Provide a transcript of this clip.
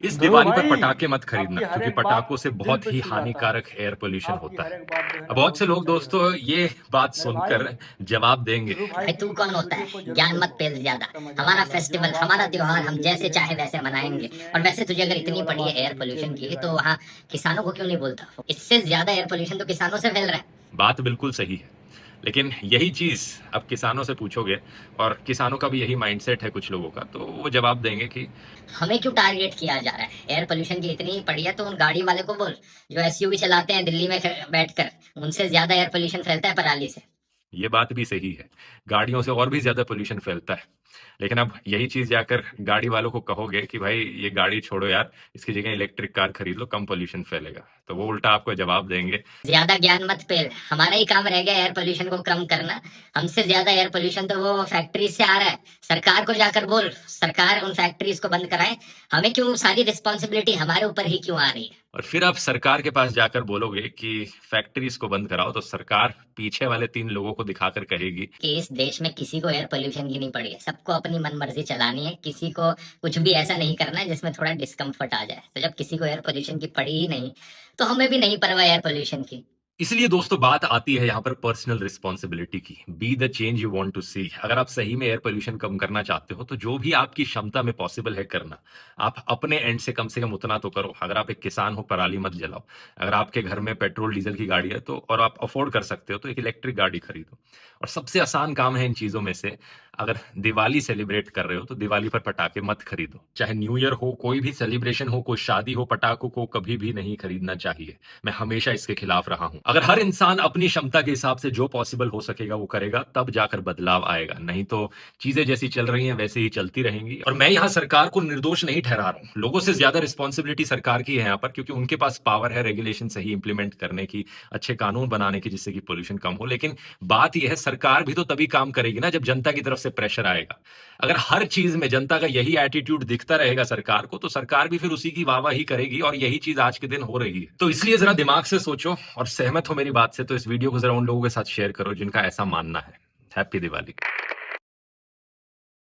इस ध्रुव दिवाली पर भाई, पटाखे मत खरीदना आपकी हर क्योंकि एक बात पटाखों से दिल बहुत पे ही छू जाता है। हानिकारक एयर पोल्यूशन आपकी होता हर है। एक बात जो है अब ना बहुत बहुत से लोग सच्चाई दोस्तों रहती है। ये बात मेरे भाई, सुनकर जवाब देंगे। ध्रुव भाई भाई की तू कौन इस होता वीडियो है? को जरूर ज्ञान मत देखो। पेल ज्यादा। इसका मजा हमारा आएगा। जो फेस्टिवल, बात हमारा करनी त्योहार, है वो हम ले जैसे लिए। चाहे वैसे कोई मनाएंगे। और इसमें वैसे तुझे अगर ये इतनी वाला पड़ी है बात एयर नहीं है, पोल्यूशन जेल की, भेजेगा तो ये। वहाँ किसानों को क्यों नहीं बोलता? इससे ज्यादा एयर पोल्यूशन तो किसानों से फैल रहा है। बात बिल्कुल सही है, लेकिन यही चीज अब किसानों से पूछोगे और किसानों का भी यही माइंडसेट है कुछ लोगों का, तो वो जवाब देंगे कि हमें क्यों टारगेट किया जा रहा है? एयर पोल्यूशन की इतनी ही पड़ी है तो उन गाड़ी वाले को बोल जो एसयूवी चलाते हैं दिल्ली में बैठकर। उनसे ज्यादा एयर पोल्यूशन फैलता है पराली से। ये बात भी सही है, गाड़ियों से और भी ज्यादा पोल्यूशन फैलता है। लेकिन अब यही चीज जाकर गाड़ी वालों को कहोगे कि भाई ये गाड़ी छोड़ो यार, इसकी जगह इलेक्ट्रिक कार खरीद लो, कम पोल्यूशन फैलेगा, तो वो उल्टा आपको जवाब देंगे। ज्यादा ज्ञान मत पेल, हमारा ही काम रह गया एयर पोल्यूशन को कम करना। हमसे ज्यादा एयर पोल्यूशन तो वो फैक्ट्रीज से आ रहा है। सरकार को जाकर बोल, सरकार उन फैक्ट्रीज को बंद कराए। हमें क्यों सारी रिस्पॉन्सिबिलिटी हमारे ऊपर ही क्यों आ रही है? और फिर आप सरकार के पास जाकर बोलोगे कि फैक्ट्रीज को बंद कराओ, तो सरकार पीछे वाले 3 लोगों को दिखाकर कहेगी कि इस देश में किसी को एयर पोल्यूशन की नहीं पड़ी है। सबको अपनी मनमर्जी चलानी है, किसी को कुछ भी ऐसा नहीं करना है जिसमें थोड़ा डिस्कम्फर्ट आ जाए। तो जब किसी को एयर पोल्यूशन की पड़ी ही नहीं, तो हमें भी नहीं परवाह एयर पोल्यूशन की। इसलिए दोस्तों बात आती है यहाँ पर पर्सनल रिस्पॉन्सिबिलिटी की। Be the change you want to see. अगर आप सही में एयर पोल्यूशन कम करना चाहते हो तो जो भी आपकी क्षमता में पॉसिबल है करना, आप अपने एंड से कम उतना तो करो। अगर आप एक किसान हो, पराली मत जलाओ। अगर आपके घर में पेट्रोल डीजल की गाड़ी है तो, और आप अफोर्ड कर सकते हो, तो एक इलेक्ट्रिक गाड़ी खरीदो। और सबसे आसान काम है इन चीजों में से, अगर दिवाली सेलिब्रेट कर रहे हो तो दिवाली पर पटाखे मत खरीदो। चाहे न्यू ईयर हो, कोई भी सेलिब्रेशन हो, कोई शादी हो, पटाखों को कभी भी नहीं खरीदना चाहिए। मैं हमेशा इसके खिलाफ रहा हूं। अगर हर इंसान अपनी क्षमता के हिसाब से जो पॉसिबल हो सकेगा वो करेगा, तब जाकर बदलाव आएगा। नहीं तो चीजें जैसी चल रही हैं वैसे ही चलती रहेंगी। और मैं यहाँ सरकार को निर्दोष नहीं ठहरा रहा हूं। लोगों से ज्यादा रिस्पॉन्सिबिलिटी सरकार की है यहाँ पर, क्योंकि उनके पास पावर है रेगुलेशन सही इंप्लीमेंट करने की, अच्छे कानून बनाने की, जिससे कि पोल्यूशन कम हो। लेकिन बात यह है, सरकार भी तो तभी काम करेगी ना जब जनता की तरफ से प्रेशर आएगा। अगर हर चीज में जनता का यही एटीट्यूड दिखता रहेगा सरकार को, तो सरकार भी फिर उसी की वाहवाही करेगी, और यही चीज आज के दिन हो रही है। तो इसलिए जरा दिमाग से सोचो, और सहमत हो मेरी बात से तो इस वीडियो को जरा उन लोगों के साथ शेयर करो जिनका ऐसा मानना है। हैप्पी दिवाली।